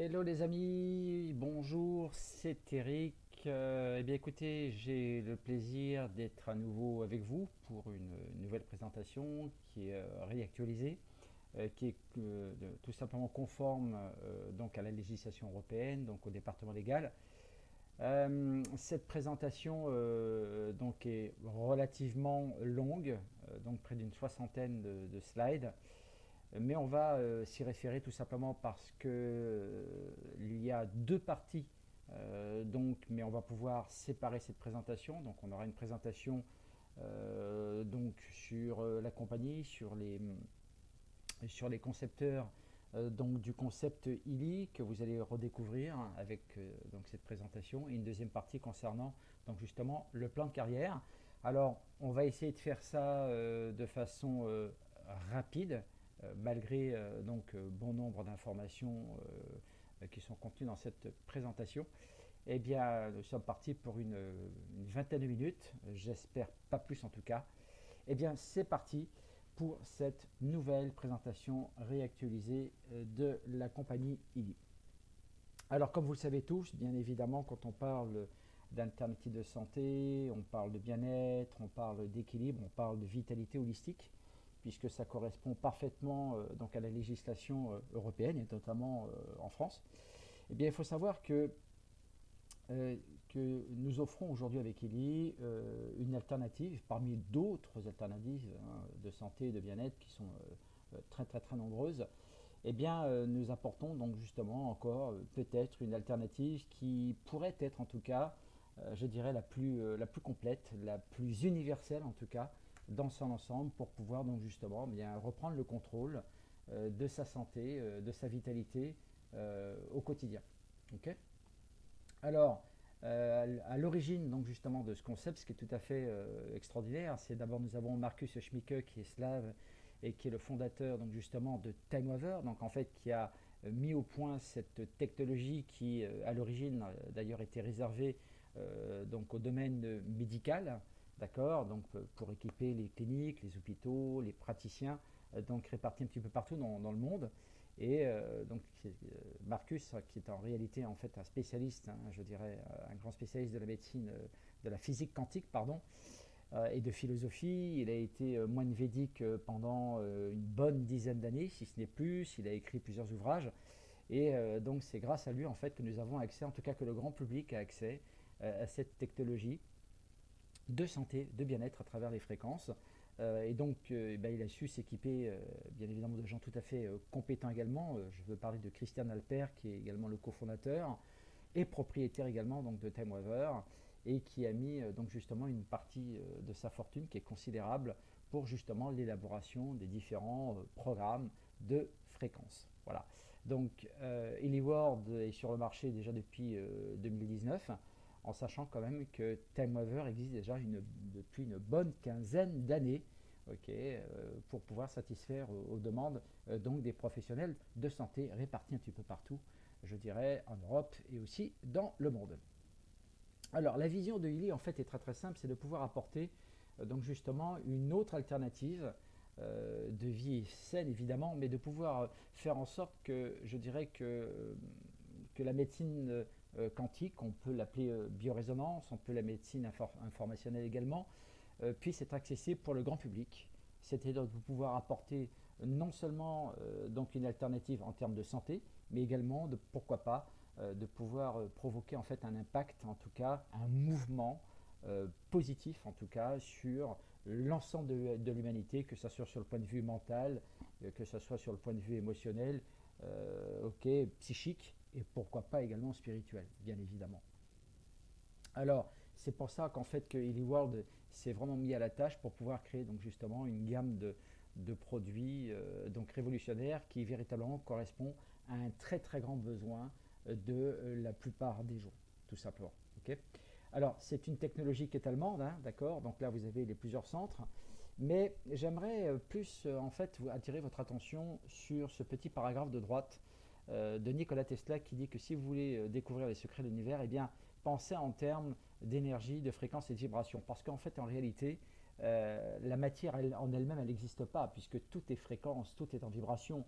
Hello les amis, bonjour, c'est Eric. Eh bien écoutez, j'ai le plaisir d'être à nouveau avec vous pour une nouvelle présentation qui est réactualisée, qui est tout simplement conforme donc à la législation européenne, donc au département légal. Cette présentation donc est relativement longue, donc près d'une soixantaine de slides. Mais on va s'y référer tout simplement parce que il y a deux parties, donc, mais on va pouvoir séparer cette présentation. Donc on aura une présentation donc sur la compagnie, sur les concepteurs donc du concept ILI que vous allez redécouvrir avec donc cette présentation, et une deuxième partie concernant donc justement le plan de carrière. Alors on va essayer de faire ça de façon rapide, malgré donc bon nombre d'informations qui sont contenues dans cette présentation. Eh bien, nous sommes partis pour une vingtaine de minutes, j'espère pas plus en tout cas. Eh bien, c'est parti pour cette nouvelle présentation réactualisée de la compagnie ILI. Alors, comme vous le savez tous, bien évidemment, quand on parle d'alternatives de santé, on parle de bien-être, on parle d'équilibre, on parle de vitalité holistique, puisque ça correspond parfaitement donc à la législation européenne et notamment en France. Eh bien, il faut savoir euh, que nous offrons aujourd'hui avec ILI une alternative parmi d'autres alternatives hein, de santé et de bien-être qui sont très très très nombreuses. Eh bien, nous apportons donc justement encore peut-être une alternative qui pourrait être en tout cas, je dirais, la plus complète, la plus universelle en tout cas, dans son ensemble pour pouvoir donc justement bien reprendre le contrôle de sa santé, de sa vitalité au quotidien. Ok. Alors, à l'origine donc justement de ce concept, ce qui est tout à fait extraordinaire, c'est d'abord nous avons Marcus Schmicke qui est slave et qui est le fondateur donc justement de TimeWaver, donc en fait qui a mis au point cette technologie qui à l'origine d'ailleurs était réservée donc au domaine médical, d'accord, donc pour équiper les cliniques, les hôpitaux, les praticiens, donc répartis un petit peu partout dans le monde. Et donc Marcus, qui est en réalité en fait un spécialiste, hein, je dirais un grand spécialiste de la médecine, de la physique quantique, pardon, et de philosophie. Il a été moine védique pendant une bonne dizaine d'années, si ce n'est plus. Il a écrit plusieurs ouvrages. Et donc c'est grâce à lui en fait que nous avons accès, en tout cas que le grand public a accès à cette technologie de santé, de bien-être à travers les fréquences. Et donc, ben, il a su s'équiper, bien évidemment, de gens tout à fait compétents également. Je veux parler de Christian Alper, qui est également le cofondateur et propriétaire également donc, de TimeWaver, et qui a mis donc justement une partie de sa fortune qui est considérable pour justement l'élaboration des différents programmes de fréquences. Voilà. Donc, HeliWorld est sur le marché déjà depuis 2019, en sachant quand même que TimeWaver existe déjà depuis une bonne quinzaine d'années, okay, pour pouvoir satisfaire aux demandes donc des professionnels de santé répartis un petit peu partout, je dirais en Europe et aussi dans le monde. Alors la vision de Illy en fait est très très simple, c'est de pouvoir apporter donc justement une autre alternative de vie saine évidemment, mais de pouvoir faire en sorte que je dirais que la médecine quantique, on peut l'appeler biorésonance, on peut la médecine informationnelle également, puisse être accessible pour le grand public. C'est-à-dire de pouvoir apporter non seulement donc une alternative en termes de santé, mais également de pourquoi pas de pouvoir provoquer en fait un impact, en tout cas un mouvement positif en tout cas sur l'ensemble de l'humanité, que ce soit sur le point de vue mental, que ce soit sur le point de vue émotionnel, ok, psychique, et pourquoi pas également spirituel, bien évidemment. Alors, c'est pour ça qu'en fait que HeliWorld s'est vraiment mis à la tâche pour pouvoir créer donc justement une gamme de produits donc révolutionnaires qui véritablement correspond à un très très grand besoin de la plupart des gens, tout simplement. Okay. Alors, c'est une technologie qui est allemande, hein, d'accord. Donc là, vous avez les plusieurs centres, mais j'aimerais plus en fait attirer votre attention sur ce petit paragraphe de droite de Nikola Tesla qui dit que si vous voulez découvrir les secrets de l'univers, eh bien, pensez en termes d'énergie, de fréquence et de vibration. Parce qu'en fait, en réalité, la matière en elle-même, elle n'existe pas, puisque tout est fréquence, tout est en vibration.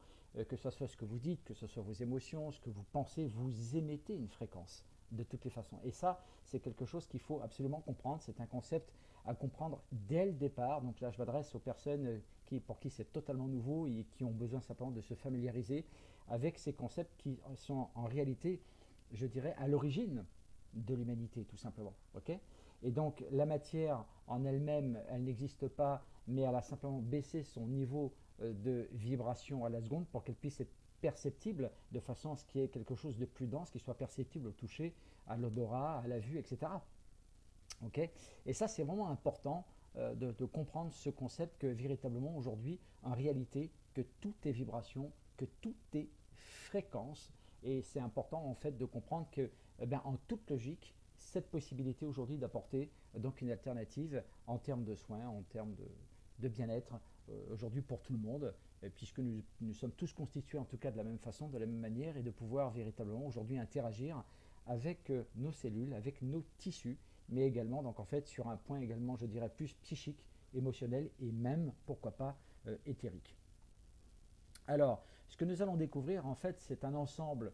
que ce soit ce que vous dites, que ce soit vos émotions, ce que vous pensez, vous émettez une fréquence de toutes les façons. Et ça, c'est quelque chose qu'il faut absolument comprendre. C'est un concept à comprendre dès le départ. Donc là, je m'adresse aux personnes pour qui c'est totalement nouveau et qui ont besoin simplement de se familiariser avec ces concepts qui sont en réalité, je dirais, à l'origine de l'humanité, tout simplement. Okay, et donc, la matière en elle-même, elle n'existe pas, mais elle a simplement baissé son niveau de vibration à la seconde pour qu'elle puisse être perceptible de façon à ce qu'il y ait quelque chose de plus dense qui soit perceptible au toucher, à l'odorat, à la vue, etc. Okay, et ça, c'est vraiment important de comprendre ce concept que véritablement aujourd'hui, en réalité, que tout est vibration, que tout est fréquence. Et c'est important en fait de comprendre que, en toute logique, cette possibilité aujourd'hui d'apporter donc une alternative en termes de soins, en termes de bien-être aujourd'hui pour tout le monde, puisque nous sommes tous constitués en tout cas de la même façon, de la même manière, et de pouvoir véritablement aujourd'hui interagir avec nos cellules, avec nos tissus, mais également donc en fait sur un point également je dirais plus psychique, émotionnel et même pourquoi pas éthérique. Alors, ce que nous allons découvrir, en fait, c'est un ensemble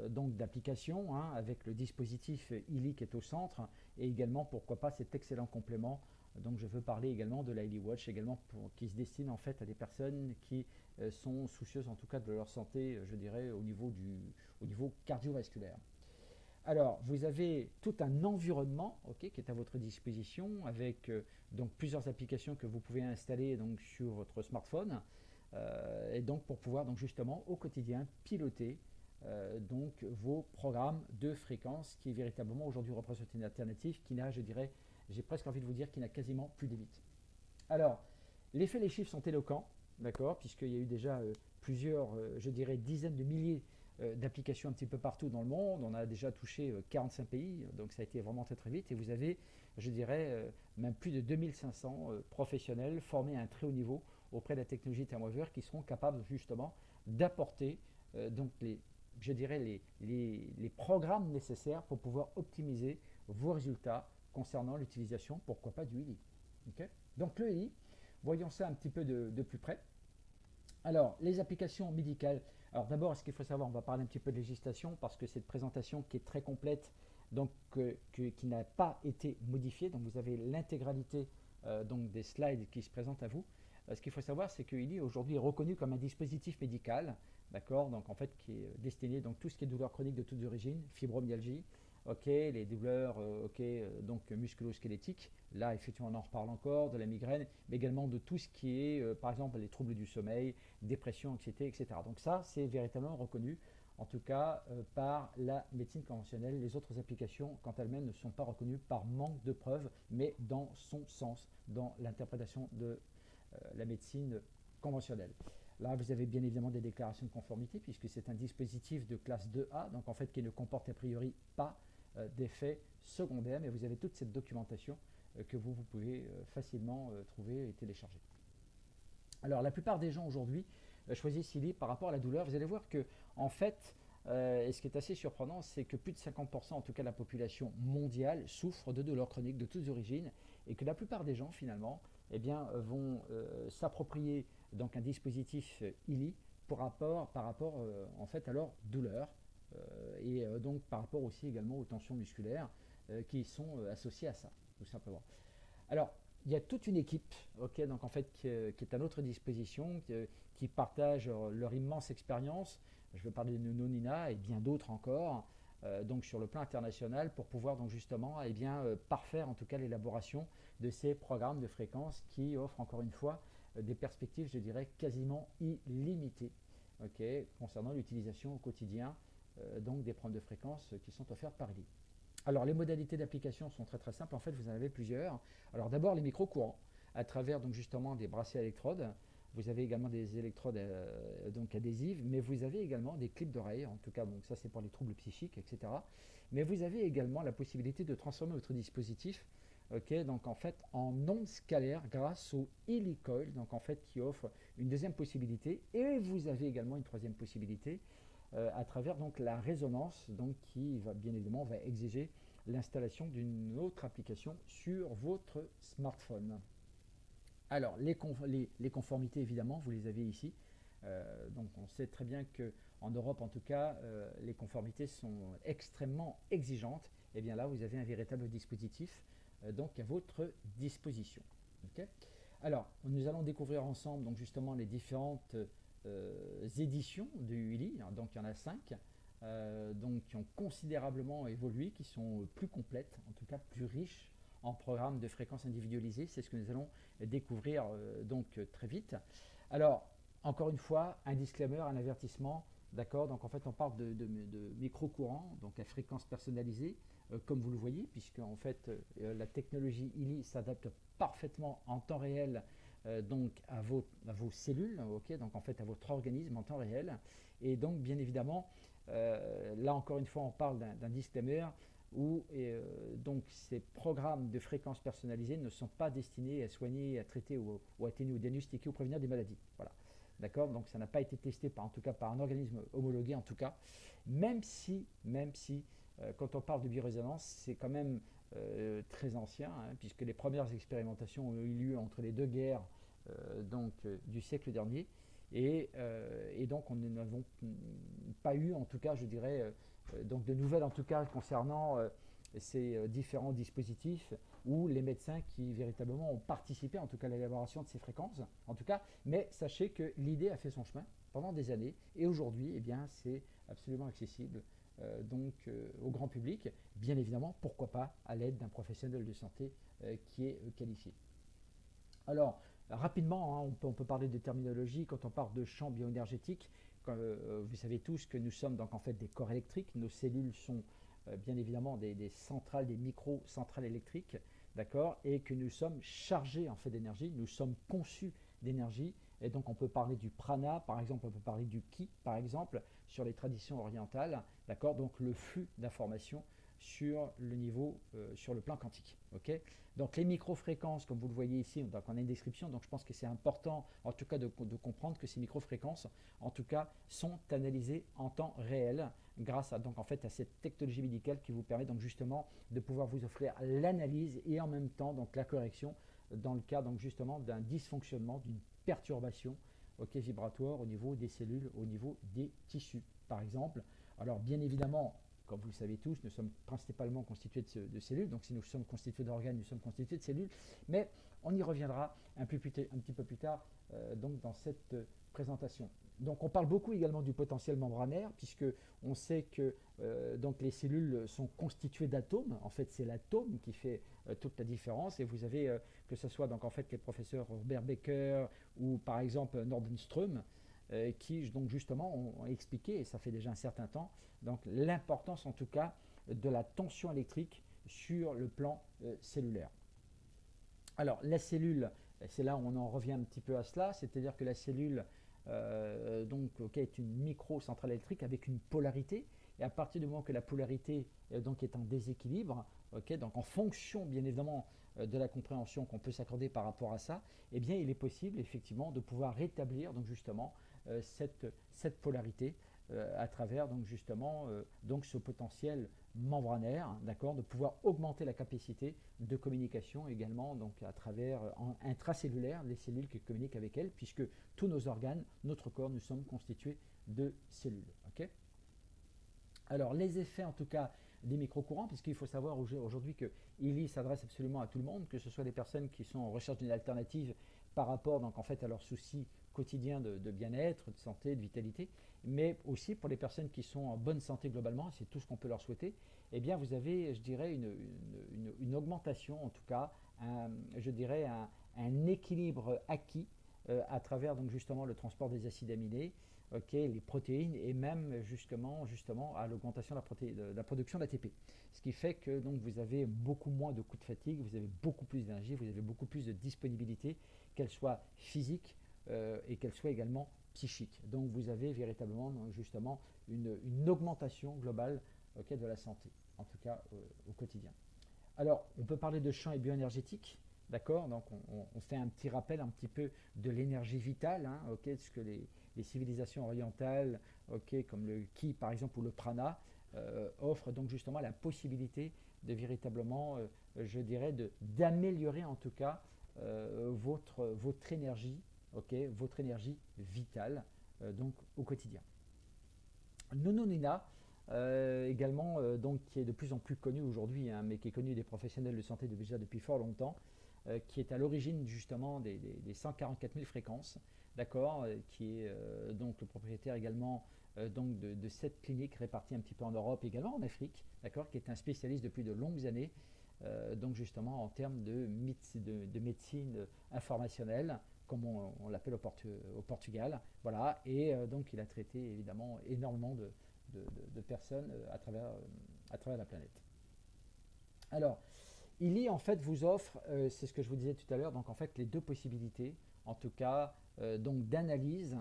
donc d'applications hein, avec le dispositif ILI qui est au centre et également, pourquoi pas, cet excellent complément. Donc, je veux parler également de la ILI Watch, également qui se destine en fait à des personnes qui sont soucieuses en tout cas de leur santé, je dirais, au niveau cardiovasculaire. Alors, vous avez tout un environnement qui est à votre disposition avec donc plusieurs applications que vous pouvez installer donc, sur votre smartphone et donc pour pouvoir donc, justement au quotidien piloter donc vos programmes de fréquence qui véritablement aujourd'hui représentent une alternative qui n'a, je dirais, j'ai presque envie de vous dire, qui n'a quasiment plus de limites. Alors, les faits, les chiffres sont éloquents, d'accord, puisqu'il y a eu déjà plusieurs, je dirais, dizaines de milliers d'applications un petit peu partout dans le monde. On a déjà touché 45 pays, donc ça a été vraiment très très vite. Et vous avez, je dirais, même plus de 2500 professionnels formés à un très haut niveau auprès de la technologie Thermover qui seront capables justement d'apporter donc je dirais les programmes nécessaires pour pouvoir optimiser vos résultats concernant l'utilisation, pourquoi pas, du ILI. Okay, donc le ILI, voyons ça un petit peu de plus près. Alors, les applications médicales. Alors d'abord, ce qu'il faut savoir, on va parler un petit peu de législation parce que c'est une présentation qui est très complète, donc qui n'a pas été modifiée. Donc vous avez l'intégralité donc des slides qui se présentent à vous. Ce qu'il faut savoir, c'est qu'il est aujourd'hui reconnu comme un dispositif médical, d'accord, donc en fait qui est destiné donc tout ce qui est douleurs chroniques de toutes origines, fibromyalgie, ok, les douleurs donc musculo-squelettiques, là effectivement on en reparle encore, de la migraine, mais également de tout ce qui est par exemple les troubles du sommeil, dépression, anxiété, etc. Donc ça c'est véritablement reconnu, en tout cas par la médecine conventionnelle. Les autres applications quant à elles-mêmes ne sont pas reconnues par manque de preuves, mais dans son sens, dans l'interprétation de la médecine conventionnelle. Là, vous avez bien évidemment des déclarations de conformité puisque c'est un dispositif de classe 2A, donc en fait qui ne comporte a priori pas d'effets secondaires, mais vous avez toute cette documentation que vous pouvez facilement trouver et télécharger. Alors la plupart des gens aujourd'hui choisissent ILI par rapport à la douleur. Vous allez voir que en fait, et ce qui est assez surprenant, c'est que plus de 50% en tout cas de la population mondiale souffre de douleurs chroniques de toutes origines et que la plupart des gens finalement eh bien, vont s'approprier donc un dispositif ILI par rapport en fait à leur douleur et donc par rapport aussi également aux tensions musculaires qui sont associées à ça, tout simplement. Alors, il y a toute une équipe, donc en fait, qui est à notre disposition, qui partage leur immense expérience. Je vais parler de Nonina et bien d'autres encore, donc sur le plan international, pour pouvoir donc justement parfaire en tout cas l'élaboration de ces programmes de fréquence qui offrent encore une fois des perspectives, je dirais, quasiment illimitées concernant l'utilisation au quotidien donc des programmes de fréquence qui sont offerts par ILI. Alors les modalités d'application sont très très simples, en fait vous en avez plusieurs. Alors d'abord les micro-courants, à travers donc justement des bracelets à électrodes. Vous avez également des électrodes donc adhésives, mais vous avez également des clips d'oreilles, en tout cas donc ça c'est pour les troubles psychiques, etc. Mais vous avez également la possibilité de transformer votre dispositif donc en fait en ondes scalaires grâce au ILI Coil, donc en fait qui offre une deuxième possibilité, et vous avez également une troisième possibilité à travers donc la résonance, donc qui va bien évidemment va exiger l'installation d'une autre application sur votre smartphone. Alors les conformités évidemment vous les avez ici, Donc on sait très bien qu'en Europe, en tout cas, les conformités sont extrêmement exigeantes. Et bien là, vous avez un véritable dispositif donc à votre disposition. Okay. Alors, nous allons découvrir ensemble donc justement les différentes éditions du ILI. Donc il y en a 5. Donc, qui ont considérablement évolué, qui sont plus complètes, en tout cas plus riches en programmes de fréquences individualisées. C'est ce que nous allons découvrir donc très vite. Alors, encore une fois, un disclaimer, un avertissement, d'accord. Donc en fait, on parle de micro-courants, donc à fréquence personnalisée, comme vous le voyez, puisque en fait, la technologie ILI s'adapte parfaitement en temps réel donc à vos cellules, okay, donc en fait à votre organisme en temps réel. Et donc, bien évidemment, là encore une fois, on parle d'un disclaimer où donc ces programmes de fréquences personnalisées ne sont pas destinés à soigner, à traiter ou atténuer ou diagnostiquer ou prévenir des maladies. Voilà. D'accord. Donc ça n'a pas été testé en tout cas par un organisme homologué en tout cas, même si quand on parle de biorésonance, c'est quand même très ancien, hein, puisque les premières expérimentations ont eu lieu entre les deux guerres du siècle dernier. Et donc nous n'avons pas eu, en tout cas, je dirais, donc de nouvelles en tout cas concernant ces différents dispositifs ou les médecins qui véritablement ont participé en tout cas à l'élaboration de ces fréquences, en tout cas. Mais sachez que l'idée a fait son chemin pendant des années et aujourd'hui, eh bien, c'est absolument accessible au grand public, bien évidemment, pourquoi pas à l'aide d'un professionnel de santé qui est qualifié. Alors, rapidement, hein, on peut parler de terminologie quand on parle de champ bioénergétique. Vous savez tous que nous sommes donc en fait des corps électriques. Nos cellules sont bien évidemment des centrales, des micro-centrales électriques, d'accord, et que nous sommes chargés en fait d'énergie. Nous sommes conçus d'énergie. Et donc on peut parler du prana, par exemple, on peut parler du ki, par exemple, sur les traditions orientales, d'accord. Donc le flux d'informations sur le niveau, sur le plan quantique. Okay. Donc les microfréquences, comme vous le voyez ici, donc on a une description, donc je pense que c'est important en tout cas de comprendre que ces microfréquences, en tout cas, sont analysées en temps réel grâce à, donc, en fait, à cette technologie médicale qui vous permet donc justement de pouvoir vous offrir l'analyse et en même temps donc la correction dans le cas donc justement d'un dysfonctionnement, d'une perturbation vibratoire au niveau des cellules, au niveau des tissus par exemple. Alors bien évidemment, comme vous le savez tous, nous sommes principalement constitués de cellules, donc si nous sommes constitués d'organes, nous sommes constitués de cellules, mais on y reviendra un petit peu plus tard donc dans cette présentation. Donc on parle beaucoup également du potentiel membranaire, puisque on sait que donc les cellules sont constituées d'atomes. En fait, c'est l'atome qui fait toute la différence. Et vous avez que ce soit donc en fait les professeurs Robert Becker ou par exemple Nordenström, qui donc justement ont expliqué, et ça fait déjà un certain temps, donc l'importance en tout cas de la tension électrique sur le plan cellulaire. Alors la cellule, c'est là où on en revient un petit peu à cela, c'est-à-dire que la cellule est une micro-centrale électrique avec une polarité, et à partir du moment que la polarité donc est en déséquilibre, donc en fonction bien évidemment de la compréhension qu'on peut s'accorder par rapport à ça, eh bien il est possible effectivement de pouvoir rétablir donc justement cette polarité à travers donc justement donc ce potentiel membranaire, d'accord, de pouvoir augmenter la capacité de communication également donc à travers intracellulaire, les cellules qui communiquent avec elles, puisque tous nos organes, notre corps, nous sommes constitués de cellules. Okay. Alors les effets en tout cas des micro-courants, puisqu'il faut savoir aujourd'hui que ILI s'adresse absolument à tout le monde, que ce soit des personnes qui sont en recherche d'une alternative par rapport donc en fait à leurs soucis quotidiens de bien-être, de santé, de vitalité, mais aussi pour les personnes qui sont en bonne santé globalement, c'est tout ce qu'on peut leur souhaiter, eh bien vous avez, je dirais, une augmentation, en tout cas, je dirais un équilibre acquis à travers donc justement le transport des acides aminés, les protéines et même justement à l'augmentation de la production d'ATP. Ce qui fait que donc, vous avez beaucoup moins de coups de fatigue, vous avez beaucoup plus d'énergie, vous avez beaucoup plus de disponibilité, qu'elle soit physique et qu'elle soit également psychique. Donc vous avez véritablement justement une augmentation globale de la santé, en tout cas au quotidien. Alors on peut parler de champ bioénergétique. D'accord, donc on fait un petit rappel un petit peu de l'énergie vitale, hein, ce que les civilisations orientales, comme le ki par exemple ou le prana, offrent donc justement la possibilité de véritablement, je dirais, d'améliorer en tout cas votre énergie, votre énergie vitale donc au quotidien. Nono Nina, également, donc, qui est de plus en plus connu aujourd'hui, hein, mais qui est connu des professionnels de santé déjà depuis fort longtemps, qui est à l'origine justement des 144 000 fréquences, d'accord, qui est donc le propriétaire également donc de 7 cliniques réparties un petit peu en Europe, également en Afrique, d'accord, qui est un spécialiste depuis de longues années, donc justement en termes de médecine informationnelle, comme on l'appelle au Portugal, voilà, et donc il a traité évidemment énormément de personnes à travers la planète. Alors, Illy en fait vous offre, c'est ce que je vous disais tout à l'heure, donc en fait les deux possibilités, en tout cas donc d'analyse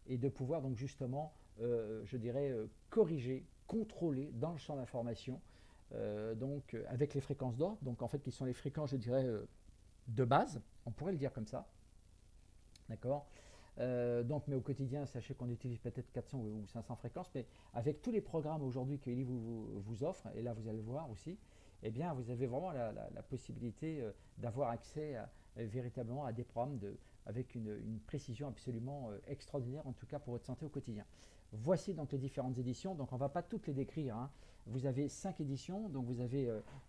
et de pouvoir donc justement, je dirais, corriger, contrôler dans le champ d'information, donc avec les fréquences d'or, donc en fait qui sont les fréquences, je dirais, de base, on pourrait le dire comme ça, d'accord. Donc, mais au quotidien, sachez qu'on utilise peut-être 400 ou 500 fréquences, mais avec tous les programmes aujourd'hui que Illy vous offre, et là vous allez le voir aussi, eh bien vous avez vraiment la possibilité d'avoir accès véritablement à des programmes avec une précision absolument extraordinaire, en tout cas pour votre santé au quotidien. Voici donc les différentes éditions, donc on ne va pas toutes les décrire, hein. Vous avez 5 éditions, donc vous avez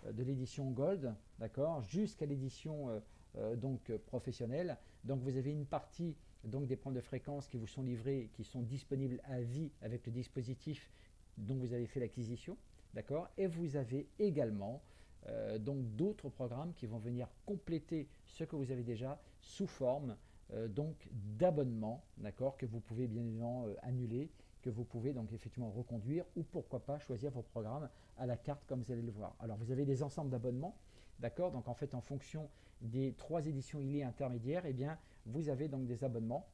de l'édition Gold, d'accord, jusqu'à l'édition donc professionnelle. Donc vous avez une partie donc des programmes de fréquences qui vous sont livrés, qui sont disponibles à vie avec le dispositif dont vous avez fait l'acquisition, d'accord. Et vous avez également donc d'autres programmes qui vont venir compléter ce que vous avez déjà sous forme donc d'abonnement, d'accord, que vous pouvez bien évidemment annuler, que vous pouvez donc effectivement reconduire ou pourquoi pas choisir vos programmes à la carte comme vous allez le voir. Alors vous avez des ensembles d'abonnements, d'accord, donc en fait en fonction des 3 éditions Illy intermédiaires, eh bien vous avez donc des abonnements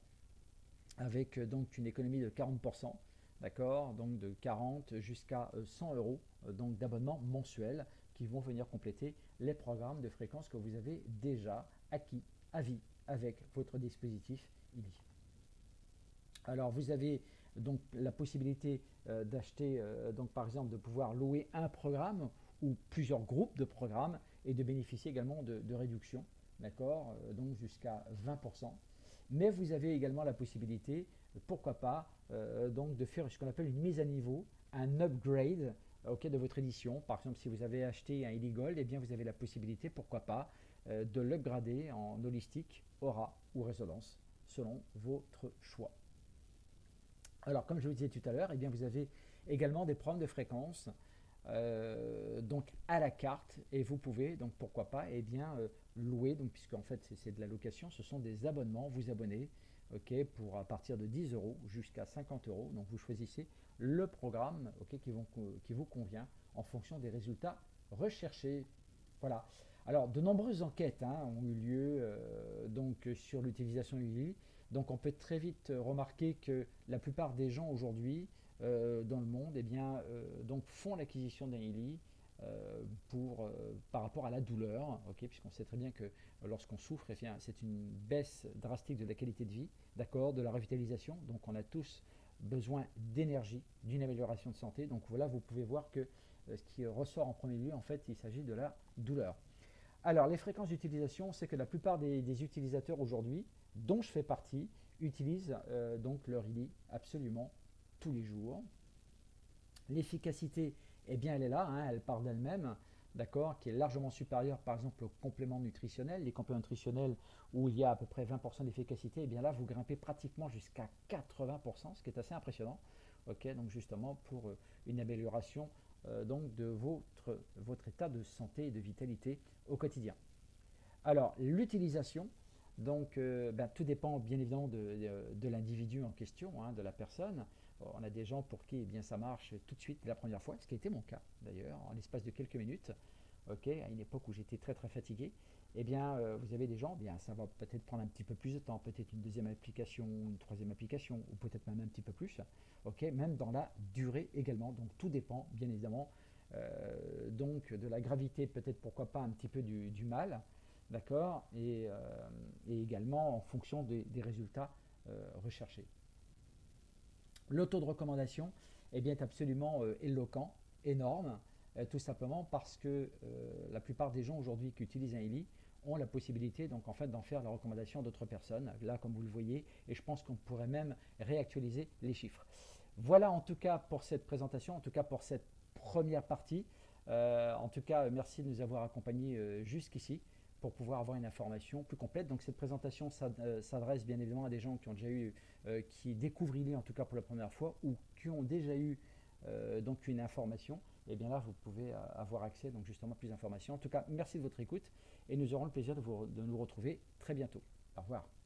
avec donc une économie de 40%, d'accord, donc de 40 jusqu'à 100 euros donc d'abonnement mensuel qui vont venir compléter les programmes de fréquence que vous avez déjà acquis à vie avec votre dispositif Illy. Alors vous avez donc la possibilité d'acheter, donc par exemple de pouvoir louer un programme ou plusieurs groupes de programmes et de bénéficier également de réductions, d'accord, donc jusqu'à 20%. Mais vous avez également la possibilité, pourquoi pas, donc de faire ce qu'on appelle une mise à niveau, un upgrade de votre édition. Par exemple, si vous avez acheté un Illy Gold, eh bien vous avez la possibilité, pourquoi pas, de l'upgrader en holistique, aura ou résonance, selon votre choix. Alors, comme je vous disais tout à l'heure, eh bien vous avez également des programmes de fréquences donc à la carte et vous pouvez donc pourquoi pas louer, donc puisque en fait c'est de la location, ce sont des abonnements, vous abonnez pour à partir de 10 euros jusqu'à 50 euros, donc vous choisissez le programme qui vous convient en fonction des résultats recherchés. Voilà. Alors de nombreuses enquêtes ont eu lieu donc sur l'utilisation du Illy. Donc on peut très vite remarquer que la plupart des gens aujourd'hui dans le monde donc font l'acquisition d'un Illy par rapport à la douleur, puisqu'on sait très bien que lorsqu'on souffre, c'est une baisse drastique de la qualité de vie, d'accord, de la revitalisation. Donc on a tous besoin d'énergie, d'une amélioration de santé. Donc voilà, vous pouvez voir que ce qui ressort en premier lieu, en fait, il s'agit de la douleur. Alors, les fréquences d'utilisation, c'est que la plupart des utilisateurs aujourd'hui, dont je fais partie, utilisent donc leur Illy absolument tous les jours. L'efficacité, eh bien, elle est là, elle part d'elle-même, d'accord, qui est largement supérieure, par exemple, aux compléments nutritionnels. Les compléments nutritionnels où il y a à peu près 20% d'efficacité, eh bien là, vous grimpez pratiquement jusqu'à 80%, ce qui est assez impressionnant, donc justement pour une amélioration donc de votre état de santé et de vitalité au quotidien. Alors, l'utilisation, donc tout dépend bien évidemment de l'individu en question, de la personne. On a des gens pour qui ça marche tout de suite la première fois, ce qui a été mon cas d'ailleurs, en l'espace de quelques minutes, à une époque où j'étais très très fatigué. Vous avez des gens, ça va peut-être prendre un petit peu plus de temps, peut-être une deuxième application, une troisième application, ou peut-être même un petit peu plus, même dans la durée également. Donc tout dépend bien évidemment donc de la gravité, peut-être pourquoi pas un petit peu du mal, d'accord, et également en fonction des résultats recherchés. Le taux de recommandation est absolument éloquent, énorme, tout simplement parce que la plupart des gens aujourd'hui qui utilisent un Illy ont la possibilité donc en fait d'en faire la recommandation à d'autres personnes, là comme vous le voyez, et je pense qu'on pourrait même réactualiser les chiffres. Voilà en tout cas pour cette présentation, en tout cas pour cette première partie. En tout cas, merci de nous avoir accompagnés jusqu'ici pour pouvoir avoir une information plus complète. Donc cette présentation s'adresse bien évidemment à des gens qui ont déjà eu, qui découvrent Illy en tout cas pour la première fois ou qui ont déjà eu donc une information. Et bien là, vous pouvez avoir accès donc justement à plus d'informations. En tout cas, merci de votre écoute et nous aurons le plaisir de nous retrouver très bientôt. Au revoir.